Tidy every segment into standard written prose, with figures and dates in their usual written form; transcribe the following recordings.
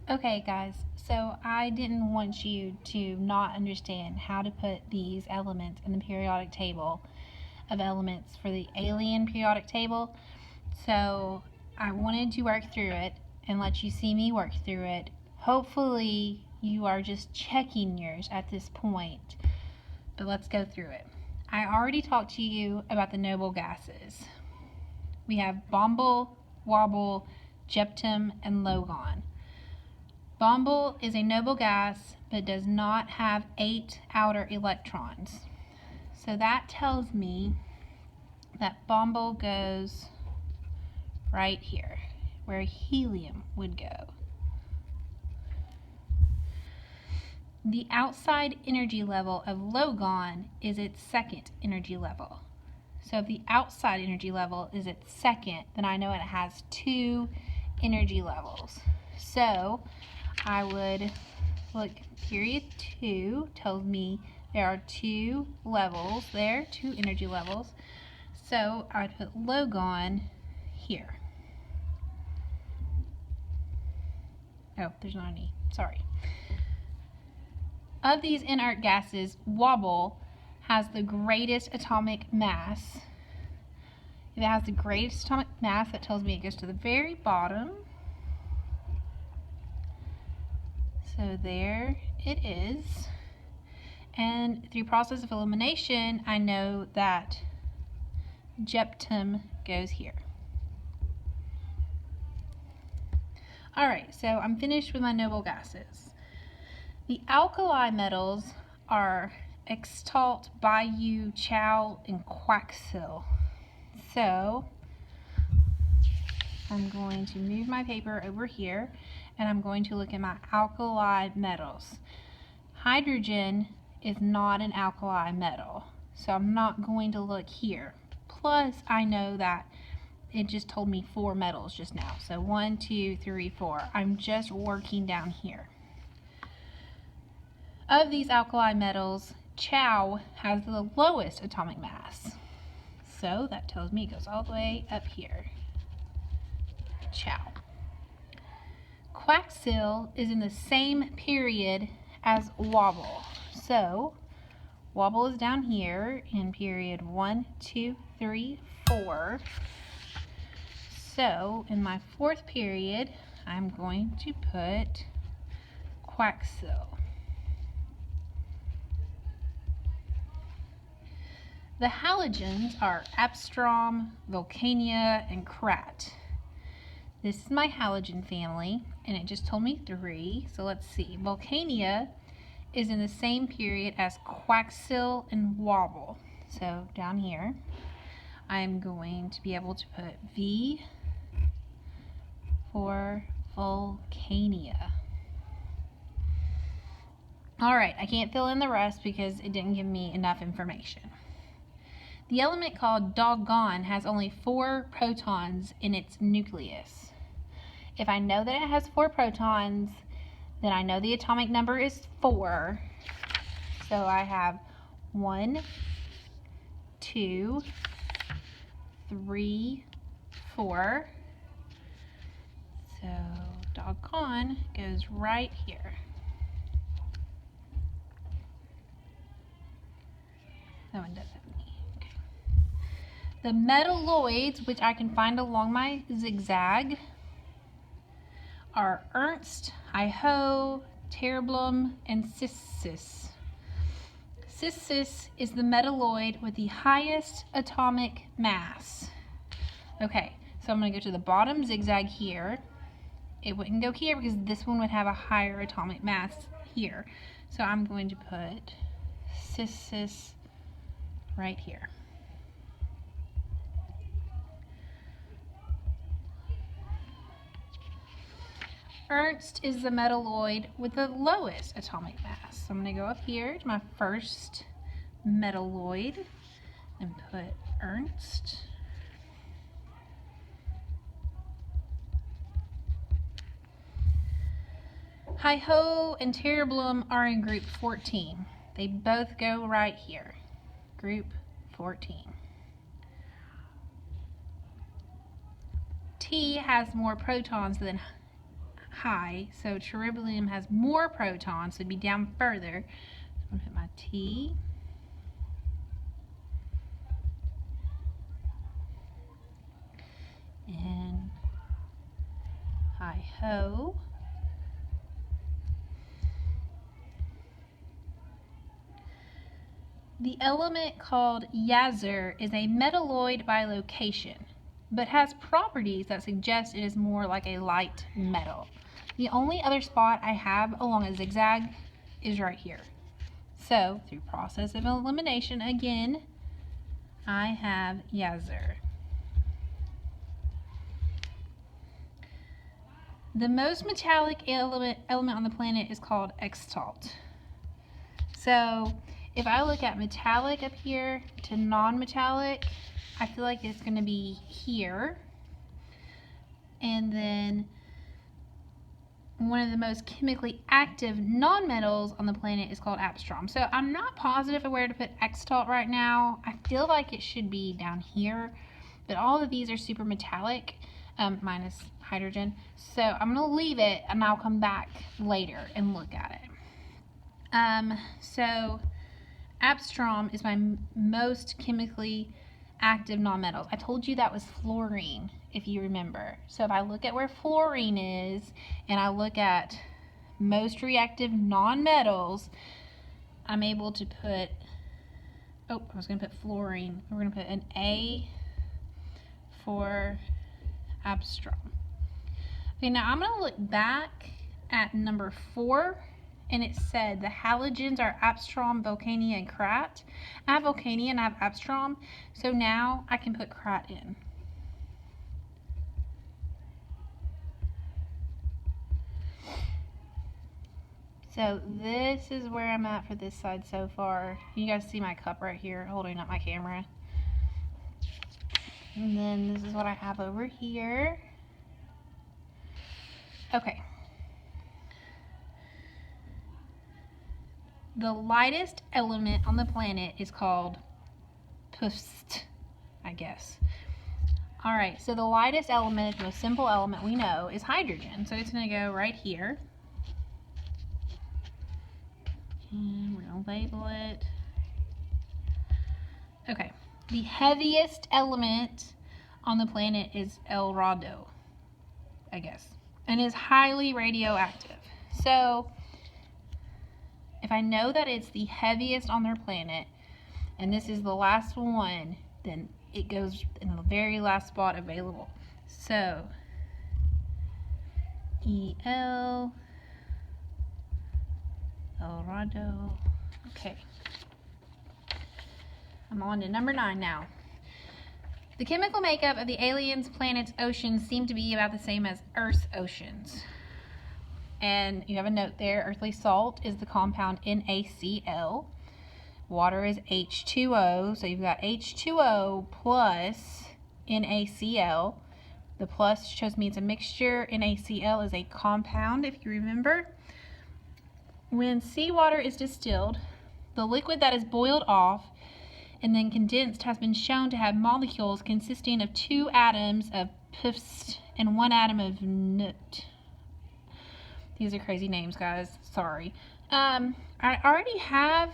Okay guys, so I didn't want you to not understand how to put these elements in the periodic table of elements for the alien periodic table. So I wanted to work through it and let you see me work through it. Hopefully you are just checking yours at this point, but let's go through it. I already talked to you about the noble gases. We have Bombal, Wobble, Gyptum, and Logon. Bombal is a noble gas but does not have 8 outer electrons. So that tells me that Bombal goes right here, where helium would go. The outside energy level of Logon is its second energy level. So if the outside energy level is its second, then I know it has 2 energy levels. So I would look, period 2 tells me there are 2 levels there, 2 energy levels. So I would put Logon here. Oh, there's not any, sorry. Of these inert gases, Wobble has the greatest atomic mass. If it has the greatest atomic mass, that tells me it goes to the very bottom. So there it is. And through process of elimination, I know that Gyptum goes here. Alright, so I'm finished with my noble gases. The alkali metals are Extalt, Bayou, Chow, and Quaxil. So I'm going to move my paper over here and I'm going to look at my alkali metals. Hydrogen is not an alkali metal, so I'm not going to look here. Plus, I know that it just told me 4 metals just now. So 1, 2, 3, 4. I'm just working down here. Of these alkali metals, Chow has the lowest atomic mass. So that tells me it goes all the way up here. Chow. Quaxil is in the same period as Wobble. So Wobble is down here in period 1, 2, 3, 4. So in my 4th period, I'm going to put Quaxil. The halogens are Abstrom, Vulcania, and Krat. This is my halogen family, and it just told me 3. So let's see. Vulcania is in the same period as Quaxil and Wobble. So down here, I'm going to be able to put V for Vulcania. Alright, I can't fill in the rest because it didn't give me enough information. The element called Doggone has only 4 protons in its nucleus. If I know that it has 4 protons, then I know the atomic number is 4. So I have 1, 2, 3, 4. So Doggone goes right here. That one does have any. Okay. The metalloids, which I can find along my zigzag, are Ernst, Hi-Ho, Tereblum, and Cissus. Cissus is the metalloid with the highest atomic mass. Okay, so I'm going to go to the bottom zigzag here. It wouldn't go here because this one would have a higher atomic mass here. So I'm going to put Cissus right here. Ernst is the metalloid with the lowest atomic mass. So I'm going to go up here to my first metalloid and put Ernst. Hi-Ho and Tereblum are in group 14. They both go right here. Group 14. T has more protons than high, so terbolium has more protons, so it'd be down further. I'm going to put my T. And hi-ho. The element called Yazur is a metalloid by location, but has properties that suggest it is more like a light metal. The only other spot I have along a zigzag is right here. So, through process of elimination, again, I have Yazur. The most metallic element on the planet is called Exalt. So, if I look at metallic up here to non-metallic, I feel like it's going to be here. And then one of the most chemically active non-metals on the planet is called Abstrom. So I'm not positive of where to put Exalt right now. I feel like it should be down here, but all of these are super metallic, minus hydrogen. So I'm going to leave it and I'll come back later and look at it. So Abstrom is my most chemically active nonmetals. I told you that was fluorine, if you remember. So if I look at where fluorine is and I look at most reactive nonmetals, I'm able to put, I was going to put fluorine. We're going to put an A for Abstrom. Okay, now I'm going to look back at number 4. And it said the halogens are Abstrom, Vulcania, and Krat. I have Vulcania and I have Abstrom, so now I can put Krat in. So this is where I'm at for this side so far. You guys see my cup right here holding up my camera. And then this is what I have over here. Okay. The lightest element on the planet is called Pust, I guess. Alright, so the lightest element, the most simple element we know, is hydrogen. So it's going to go right here. And we're going to label it. Okay, the heaviest element on the planet is El Dorado, I guess, and is highly radioactive. So if I know that it's the heaviest on their planet, and this is the last one, then it goes in the very last spot available. So, El Dorado. Okay. I'm on to number 9 now. The chemical makeup of the aliens' planets' oceans seem to be about the same as Earth's oceans. And you have a note there, earthly salt is the compound NaCl. Water is H2O, so you've got H2O plus NaCl. The plus shows me it's a mixture. NaCl is a compound, if you remember. When seawater is distilled, the liquid that is boiled off and then condensed has been shown to have molecules consisting of 2 atoms of Pust and 1 atom of Nut. These are crazy names, guys. Sorry. I already have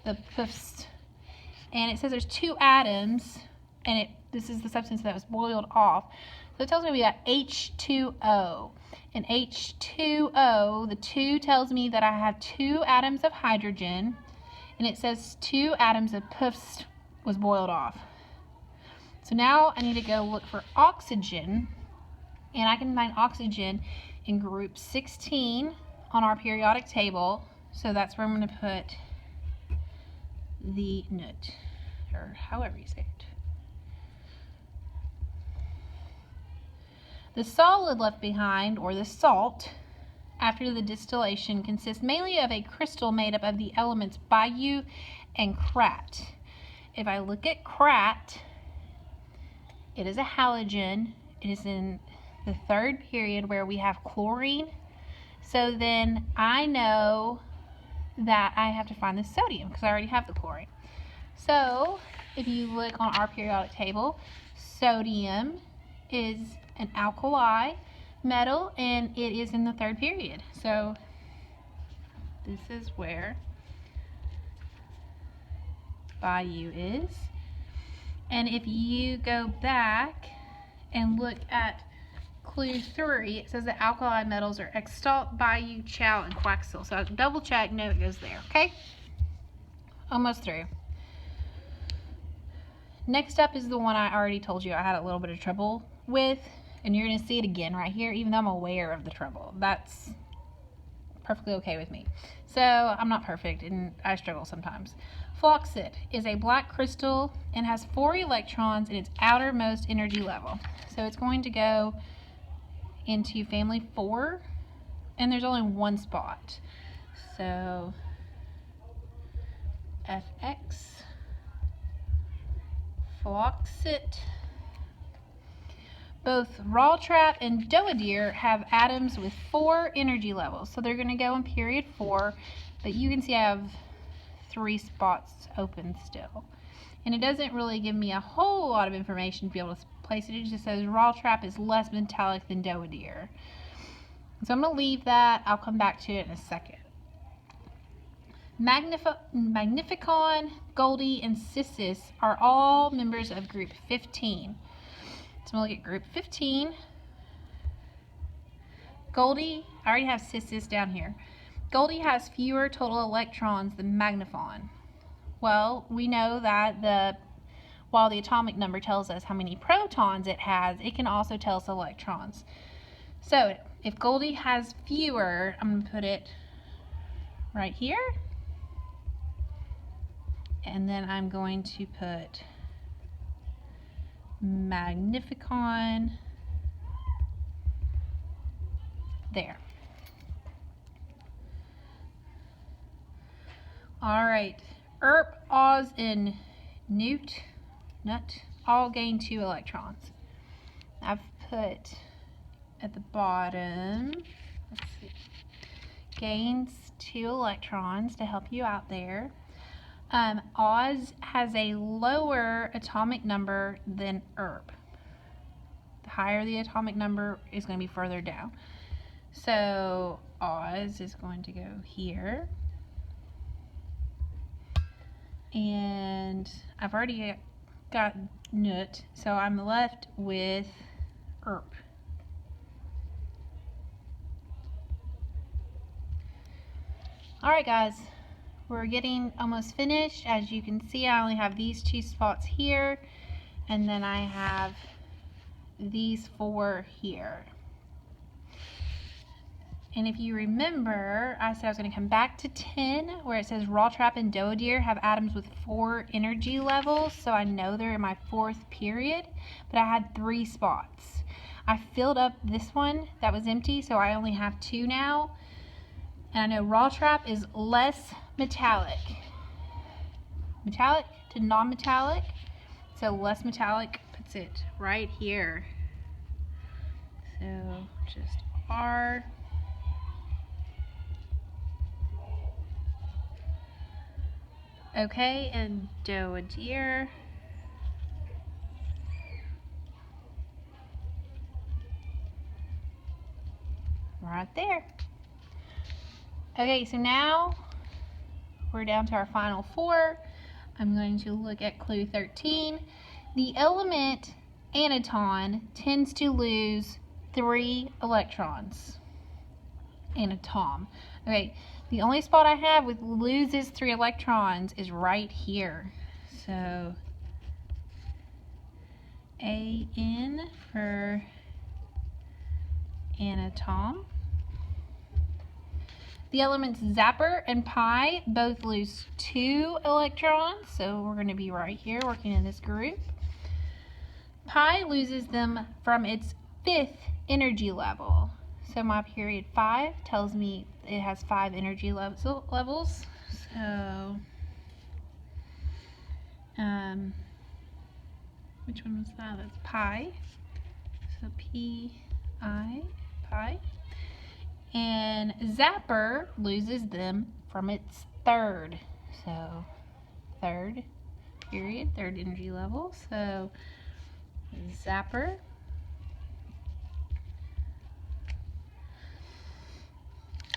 the Pust, and it says there's 2 atoms, and this is the substance that was boiled off. So it tells me we got H2O. And H2O, the 2 tells me that I have 2 atoms of hydrogen, and it says 2 atoms of Pust was boiled off. So now I need to go look for oxygen, and I can find oxygen in group 16 on our periodic table. So that's where I'm going to put the Nut, or however you say it. The solid left behind, or the salt, after the distillation consists mainly of a crystal made up of the elements Biu and Krat. If I look at Krat, it is a halogen. It is in the 3rd period where we have chlorine. So then I know that I have to find the sodium because I already have the chlorine. So if you look on our periodic table, sodium is an alkali metal, and it is in the third period. So this is where Bayou is. And if you go back and look at clue 3, it says that alkali metals are Xtalt, Bayou, Chao, and Quaxil. So double check, no, it goes there, okay? Almost through. Next up is the one I already told you I had a little bit of trouble with, and you're going to see it again right here, even though I'm aware of the trouble. That's perfectly okay with me. So I'm not perfect, and I struggle sometimes. Floxit is a black crystal and has 4 electrons in its outermost energy level. So it's going to go into family 4, and there's only one spot. So FX, Floxit. Both Rawtrap and Doadir have atoms with 4 energy levels. So they're going to go in period 4, but you can see I have 3 spots open still. And it doesn't really give me a whole lot of information to be able to place it. It just says Rawtrap is less metallic than Doadir. So I'm going to leave that. I'll come back to it in a second. Magnificon, Goldie, and Cissus are all members of group 15. So we'll look at group 15. Goldie, I already have Cissus down here. Goldie has fewer total electrons than Magnificon. Well, we know that while the atomic number tells us how many protons it has, it can also tell us electrons. So if Goldie has fewer, I'm going to put it right here. And then I'm going to put Magnificon there. All right, Erp, Oz, and Nut all gain 2 electrons. I've put at the bottom, let's see, gains 2 electrons to help you out there. Oz has a lower atomic number than Erp. The higher the atomic number is going to be further down. So Oz is going to go here. And I've already got Nut, so I'm left with Erp. Alright guys, we're getting almost finished. As you can see, I only have these 2 spots here, and then I have these 4 here. And if you remember, I said I was going to come back to 10, where it says Rawtrap and Doadir have atoms with 4 energy levels, so I know they're in my 4th period, but I had 3 spots. I filled up this one that was empty, so I only have 2 now. And I know Rawtrap is less metallic. Metallic to non-metallic, so less metallic puts it right here. So just R. Okay, and Doadir. Right there. Okay, so now we're down to our final 4. I'm going to look at clue 13. The element anaton tends to lose 3 electrons. Anatom. Okay, the only spot I have with loses 3 electrons is right here. So AN for anatom. The elements Zapper and Pi both lose 2 electrons, so we're going to be right here working in this group. Pi loses them from its 5th energy level. So my period 5 tells me it has 5 energy levels. So, which one was that? That's Pi. So P-I, Pi. And Zapper loses them from its 3rd. So 3rd period, 3rd energy level. So Zapper.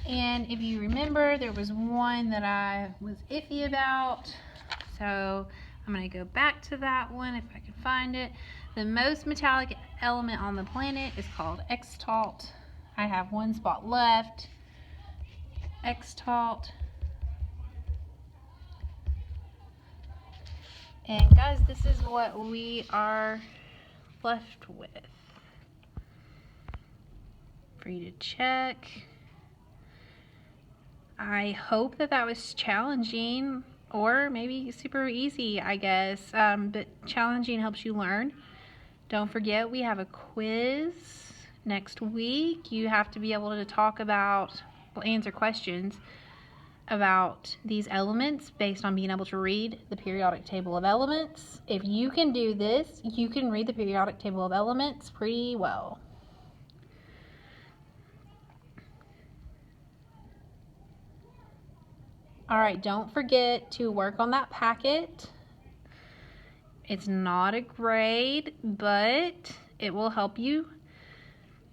And if you remember, there was one that I was iffy about. So I'm going to go back to that one if I can find it. The most metallic element on the planet is called Xtalt. I have one spot left. Xtalt. And guys, this is what we are left with. For you to check. I hope that that was challenging, or maybe super easy, I guess. But challenging helps you learn. Don't forget, we have a quiz next week. You have to be able to talk about, answer questions about these elements based on being able to read the periodic table of elements. If you can do this, you can read the periodic table of elements pretty well. All right, don't forget to work on that packet. It's not a grade, but it will help you.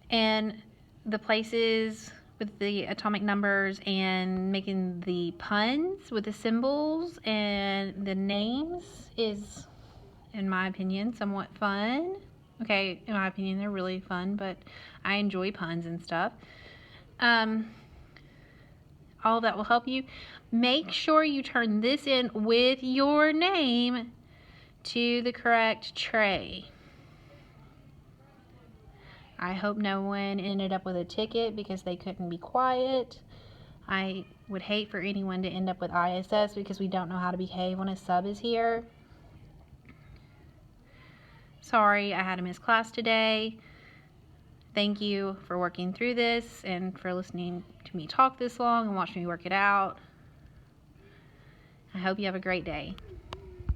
And the places with the atomic numbers and making the puns with the symbols and the names is, in my opinion, somewhat fun. Okay, in my opinion, they're really fun, but I enjoy puns and stuff. All that will help you. Make sure you turn this in with your name to the correct tray. I hope no one ended up with a ticket because they couldn't be quiet. I would hate for anyone to end up with ISS because we don't know how to behave when a sub is here. Sorry, I had to miss class today. Thank you for working through this and for listening to me talk this long and watching me work it out. I hope you have a great day.